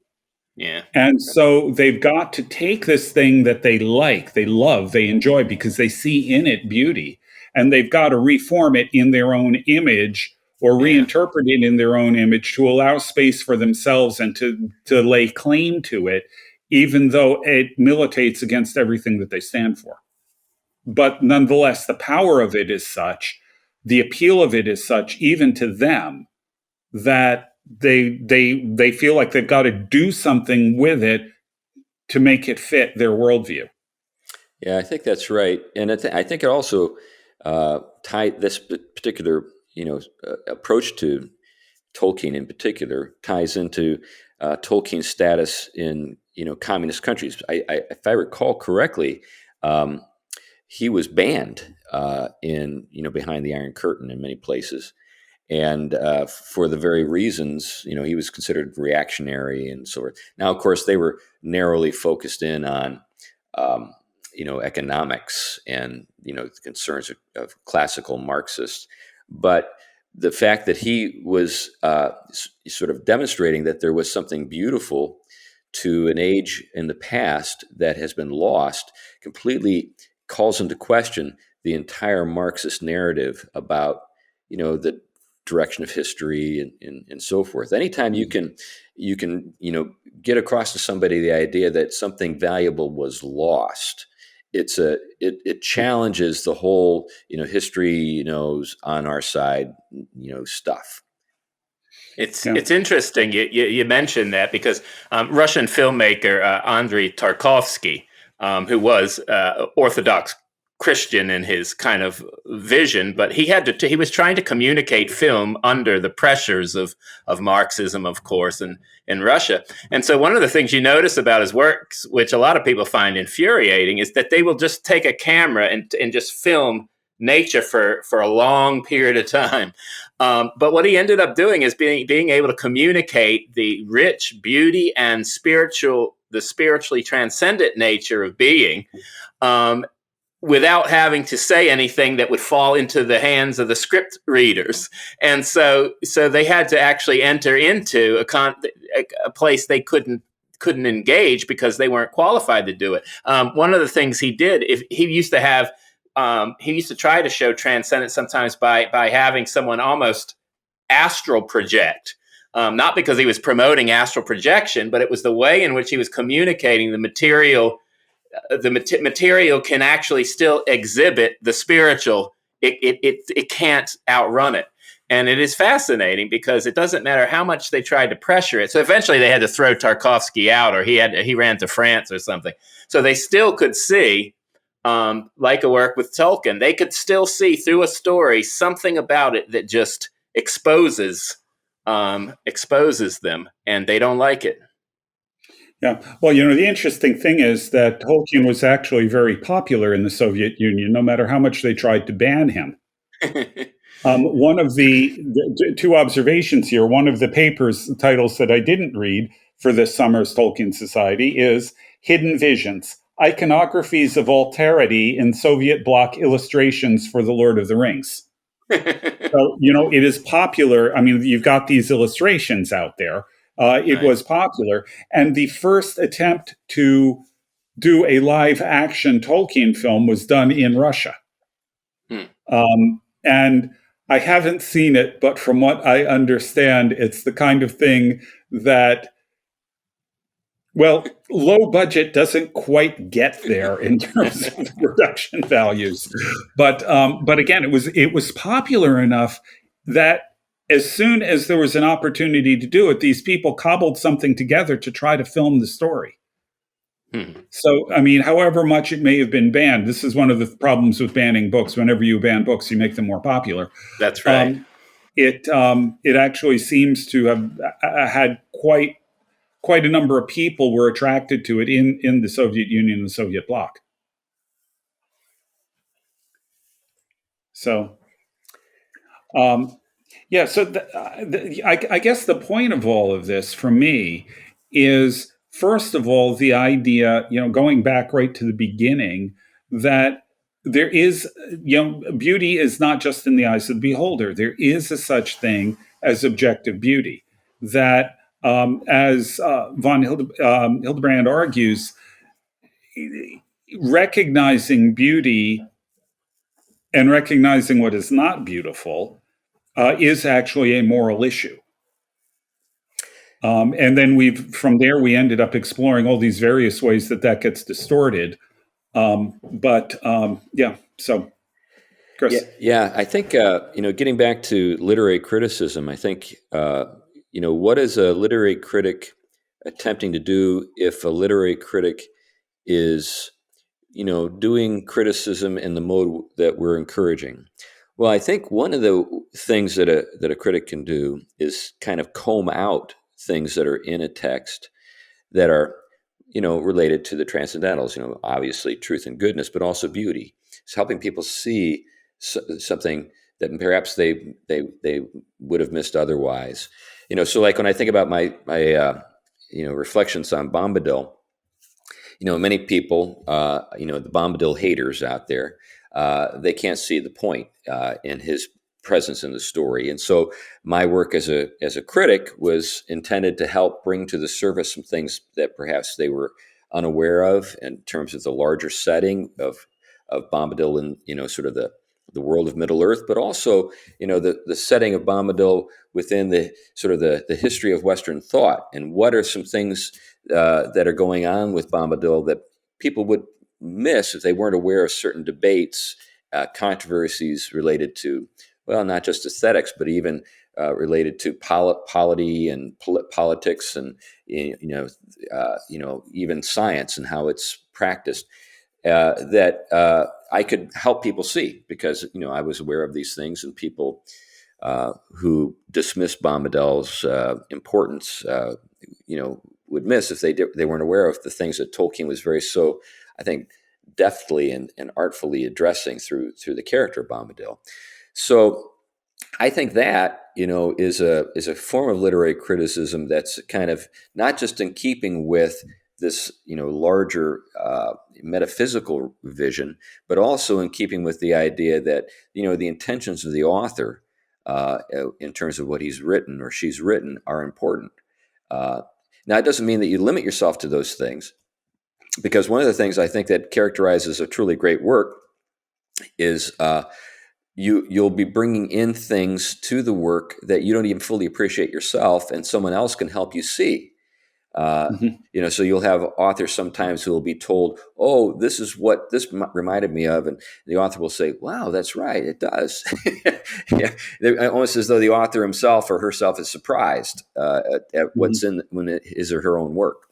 Yeah. And so they've got to take this thing that they like, they love, they enjoy because they see in it beauty, and they've got to reform it in their own image or reinterpret it in their own image to allow space for themselves and to lay claim to it, even though it militates against everything that they stand for. But nonetheless, the power of it is such, the appeal of it is such, even to them, that they feel like they've got to do something with it to make it fit their worldview. Yeah, I think that's right, and I think it also tied this particular approach to Tolkien in particular ties into Tolkien's status in communist countries. If I recall correctly, he was banned in behind the Iron Curtain in many places. And for the very reasons, he was considered reactionary and so forth. Now, of course, they were narrowly focused in on, economics and, the concerns of classical Marxists. But the fact that he was sort of demonstrating that there was something beautiful to an age in the past that has been lost completely calls into question the entire Marxist narrative about, the direction of history and so forth. Anytime you can get across to somebody the idea that something valuable was lost, it challenges the whole history on our side stuff. It's interesting you mentioned that because Russian filmmaker Andrei Tarkovsky, who was Orthodox Christian in his kind of vision, but he was trying to communicate film under the pressures of Marxism, of course, and in Russia. And so one of the things you notice about his works, which a lot of people find infuriating, is that they will just take a camera and just film nature for a long period of time. But what he ended up doing is being able to communicate the rich beauty and the spiritually transcendent nature of being, without having to say anything that would fall into the hands of the script readers. And so they had to actually enter into a place they couldn't engage because they weren't qualified to do it. One of the things he did, he used to try to show transcendence sometimes by having someone almost astral project. Not because he was promoting astral projection, but it was the way in which he was communicating the material. The material can actually still exhibit the spiritual. It can't outrun it. And it is fascinating because it doesn't matter how much they tried to pressure it. So eventually they had to throw Tarkovsky out, or he ran to France or something. So they still could see, like a work with Tolkien, they could still see through a story something about it that just exposes them, and they don't like it. Yeah. Well, the interesting thing is that Tolkien was actually very popular in the Soviet Union, no matter how much they tried to ban him. One of the two observations here, one of the papers titles that I didn't read for this summer's Tolkien Society is Hidden Visions, Iconographies of Alterity in Soviet Bloc Illustrations for The Lord of the Rings. So, it is popular. I mean, you've got these illustrations out there. It was popular. And the first attempt to do a live action Tolkien film was done in Russia. And I haven't seen it, but from what I understand, it's the kind of thing that Well, low budget doesn't quite get there in terms of the production values, but again, it was popular enough that as soon as there was an opportunity to do it, these people cobbled something together to try to film the story. Hmm. So, I mean, however much it may have been banned, this is one of the problems with banning books. Whenever you ban books, you make them more popular. That's right. Um, it actually seems to have had quite a number of people were attracted to it in the Soviet Union and the Soviet bloc. So, um, yeah. So I guess the point of all of this for me is, first of all, the idea, going back right to the beginning, that there is, beauty is not just in the eyes of the beholder. There is a such thing as objective beauty. That, as Hildebrand argues, recognizing beauty and recognizing what is not beautiful is actually a moral issue. And then from there we ended up exploring all these various ways that gets distorted. Yeah, so Chris. Yeah. I think getting back to literary criticism, I think what is a literary critic attempting to do if a literary critic is doing criticism in the mode that we're encouraging? Well, I think one of the things that a critic can do is kind of comb out things that are in a text that are, related to the transcendentals, obviously truth and goodness, but also beauty. It's helping people see something that perhaps they would have missed otherwise. So like when I think about my reflections on Bombadil, many people, the Bombadil haters out there, they can't see the point in his presence in the story. And so my work as a critic was intended to help bring to the surface some things that perhaps they were unaware of in terms of the larger setting of Bombadil and, sort of the world of Middle Earth, but also, the setting of Bombadil within the sort of the history of Western thought, and what are some things that are going on with Bombadil that people would miss if they weren't aware of certain debates, controversies related to, well, not just aesthetics, but even related to polity and politics, and even science and how it's practiced. That I could help people see, because I was aware of these things, and people who dismiss Bombadil's importance, would miss if they weren't aware of the things that Tolkien was I think, deftly and artfully addressing through the character of Bombadil. So I think that is a form of literary criticism that's kind of not just in keeping with this larger metaphysical vision, but also in keeping with the idea that the intentions of the author in terms of what he's written or she's written are important. Now, it doesn't mean that you limit yourself to those things, because one of the things I think that characterizes a truly great work is you'll be bringing in things to the work that you don't even fully appreciate yourself, and someone else can help you see. So you'll have authors sometimes who will be told, "Oh, this is what this reminded me of," and the author will say, "Wow, that's right, it does." Yeah, almost as though the author himself or herself is surprised at what's in when it is her own work.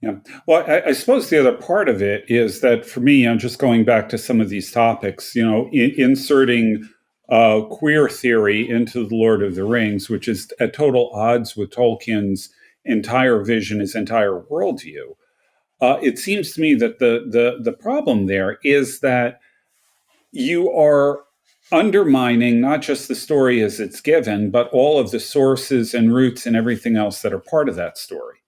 Yeah. Well, I suppose the other part of it is that for me, I'm just going back to some of these topics, inserting queer theory into The Lord of the Rings, which is at total odds with Tolkien's entire vision, his entire worldview. It seems to me that the problem there is that you are undermining not just the story as it's given, but all of the sources and roots and everything else that are part of that story.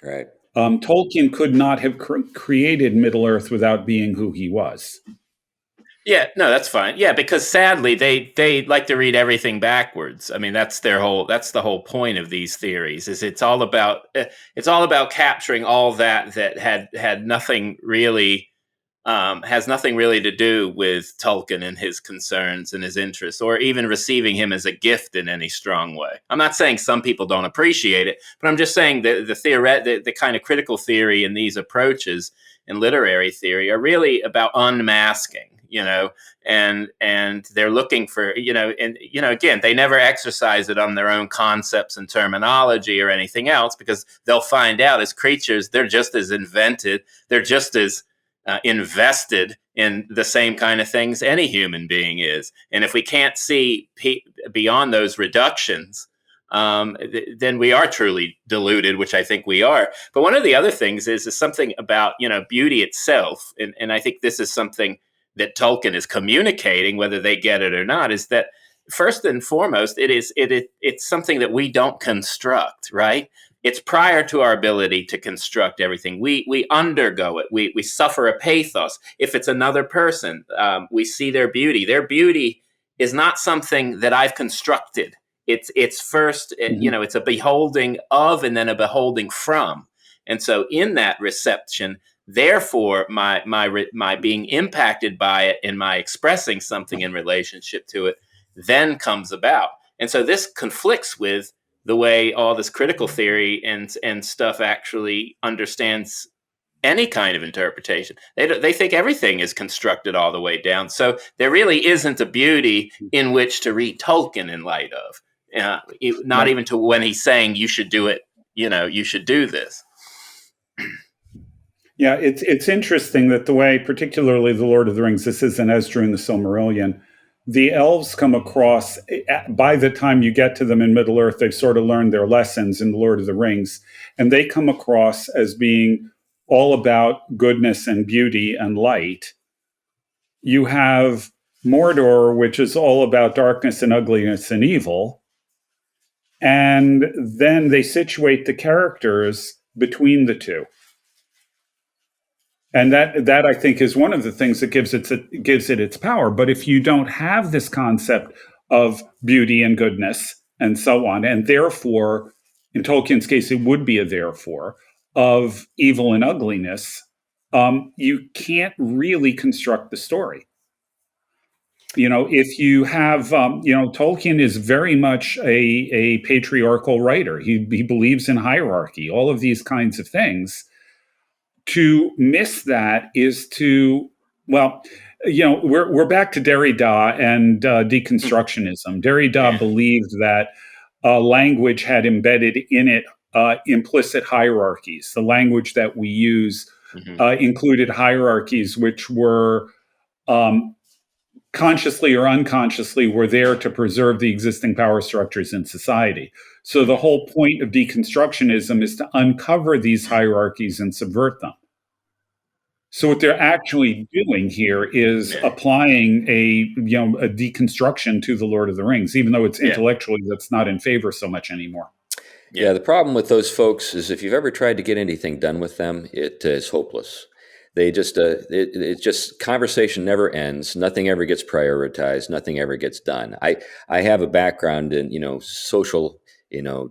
Right. Tolkien could not have created Middle Earth without being who he was. Yeah, no, that's fine. Yeah, because sadly they like to read everything backwards. I mean, that's the whole point of these theories. Is it's all about capturing all that had nothing really has nothing really to do with Tolkien and his concerns and his interests, or even receiving him as a gift in any strong way. I'm not saying some people don't appreciate it, but I'm just saying that the kind of critical theory in these approaches in literary theory are really about unmasking, and they're looking for, again, they never exercise it on their own concepts and terminology or anything else, because they'll find out as creatures, they're just as invented, they're just as invested in the same kind of things any human being is. And if we can't see beyond those reductions, then we are truly deluded, which I think we are. But one of the other things is something about, beauty itself. And I think this is something that Tolkien is communicating, whether they get it or not, is that first and foremost, it's something that we don't construct, right? It's prior to our ability to construct everything. We undergo it. We suffer a pathos. If it's another person, we see their beauty. Their beauty is not something that I've constructed. It's first, it's a beholding of and then a beholding from. And so in that reception, therefore, my being impacted by it and my expressing something in relationship to it then comes about. And so this conflicts with the way all this critical theory and stuff actually understands any kind of interpretation. They think everything is constructed all the way down. So there really isn't a beauty in which to read Tolkien in light of. Not even to when he's saying you should do it, you should do this. Yeah, it's interesting that the way, particularly the Lord of the Rings, this is an Ezra and the Silmarillion, the elves come across, by the time you get to them in Middle-earth, they've sort of learned their lessons in the Lord of the Rings, and they come across as being all about goodness and beauty and light. You have Mordor, which is all about darkness and ugliness and evil, and then they situate the characters between the two. And that I think is one of the things that gives it its power. But if you don't have this concept of beauty and goodness and so on, and therefore, in Tolkien's case, it would be a therefore of evil and ugliness, you can't really construct the story. If you have, Tolkien is very much a patriarchal writer. He believes in hierarchy, all of these kinds of things. To miss that is to, we're back to Derrida and deconstructionism. Derrida believed that language had embedded in it implicit hierarchies. The language that we use included hierarchies which were consciously or unconsciously were there to preserve the existing power structures in society. So the whole point of deconstructionism is to uncover these hierarchies and subvert them. So what they're actually doing here is applying a deconstruction to the Lord of the Rings, even though it's intellectually that's not in favor so much anymore. Yeah, the problem with those folks is if you've ever tried to get anything done with them, it is hopeless. They just, it just conversation never ends. Nothing ever gets prioritized. Nothing ever gets done. I have a background in, social,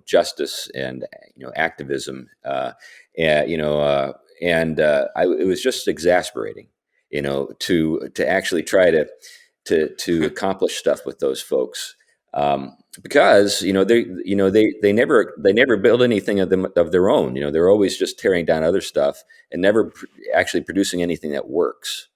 justice and, activism, it was just exasperating, to actually try to accomplish stuff with those folks. Because they never build anything of their own. They're always just tearing down other stuff and never actually producing anything that works.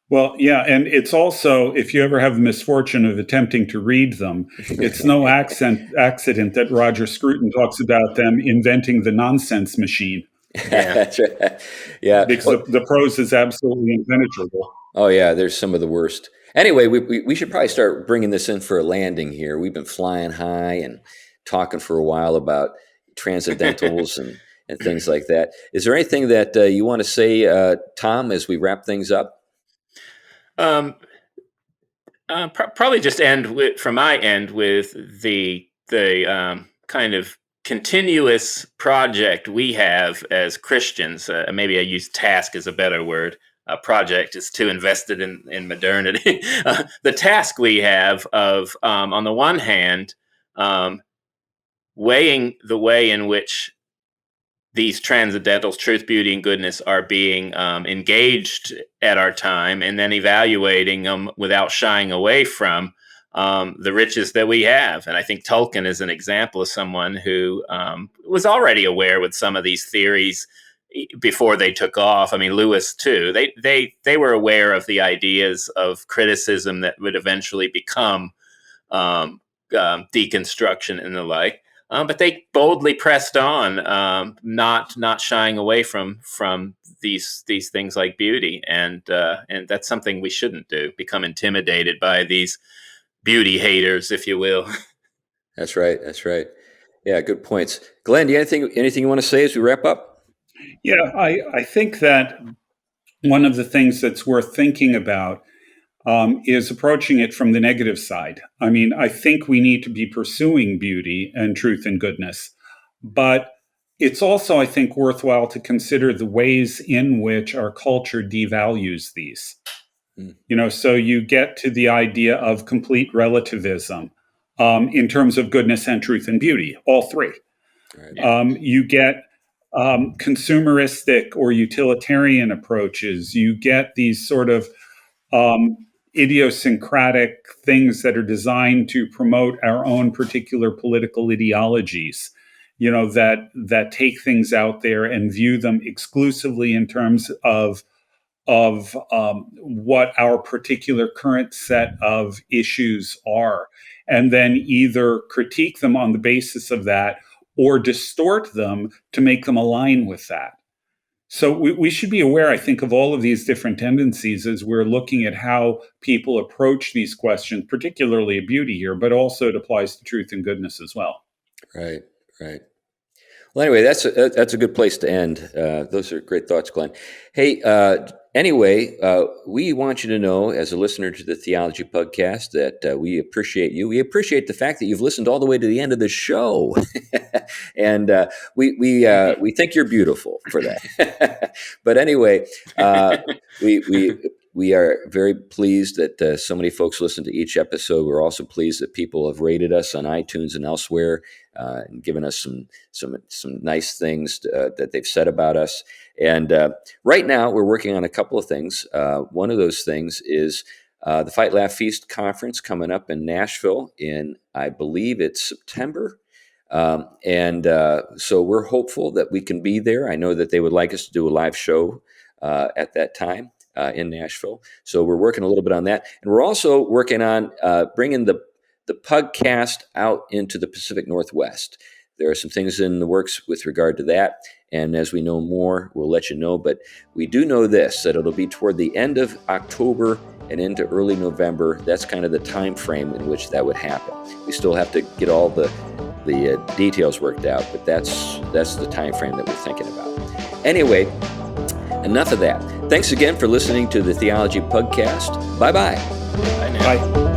Well, yeah, and it's also, if you ever have the misfortune of attempting to read them, it's no accident that Roger Scruton talks about them inventing the nonsense machine. Yeah, that's right. Yeah, because the prose is absolutely impenetrable. Oh yeah, there's some of the worst. Anyway, we should probably start bringing this in for a landing here. We've been flying high and talking for a while about transcendentals and things like that. Is there anything that you want to say, Tom, as we wrap things up? Probably just end from my end with the kind of continuous project we have as Christians. Maybe I use task as a better word. Project is too invested in modernity. The task we have of, on the one hand, weighing the way in which these transcendentals, truth, beauty, and goodness, are being engaged at our time, and then evaluating them without shying away from the riches that we have. And I think Tolkien is an example of someone who was already aware with some of these theories before they took off. I mean, Lewis too. They were aware of the ideas of criticism that would eventually become deconstruction and the like. But they boldly pressed on, not shying away from these things like beauty, and that's something we shouldn't do. Become intimidated by these beauty haters, if you will. That's right. Yeah, good points. Glenn, do you have anything you want to say as we wrap up? Yeah, I think that one of the things that's worth thinking about is approaching it from the negative side. I mean, I think we need to be pursuing beauty and truth and goodness, but it's also, I think, worthwhile to consider the ways in which our culture devalues these. So you get to the idea of complete relativism in terms of goodness and truth and beauty, all three. Right. You get consumeristic or utilitarian approaches. You get these sort of idiosyncratic things that are designed to promote our own particular political ideologies, that take things out there and view them exclusively in terms of what our particular current set of issues are, and then either critique them on the basis of that or distort them to make them align with that. So we should be aware, I think, of all of these different tendencies as we're looking at how people approach these questions, particularly beauty here, but also it applies to truth and goodness as well. Right. Well, anyway, that's a good place to end. Those are great thoughts, Glenn. Hey, anyway, we want you to know, as a listener to the Theology Pugcast, that we appreciate you. We appreciate the fact that you've listened all the way to the end of the show, and we think you're beautiful for that. But anyway, we are very pleased that so many folks listen to each episode. We're also pleased that people have rated us on iTunes and elsewhere, and given us some nice things that they've said about us. And right now, we're working on a couple of things. One of those things is the Fight, Laugh, Feast conference coming up in Nashville in, I believe it's September. So we're hopeful that we can be there. I know that they would like us to do a live show at that time in Nashville. So we're working a little bit on that. And we're also working on bringing the Pugcast out into the Pacific Northwest. There are some things in the works with regard to that. And as we know more, we'll let you know. But we do know this, that it'll be toward the end of October and into early November. That's kind of the time frame in which that would happen. We still have to get all the details worked out, but that's the time frame that we're thinking about. Anyway, enough of that. Thanks again for listening to the Theology Pugcast. Bye-bye. Bye now. Bye.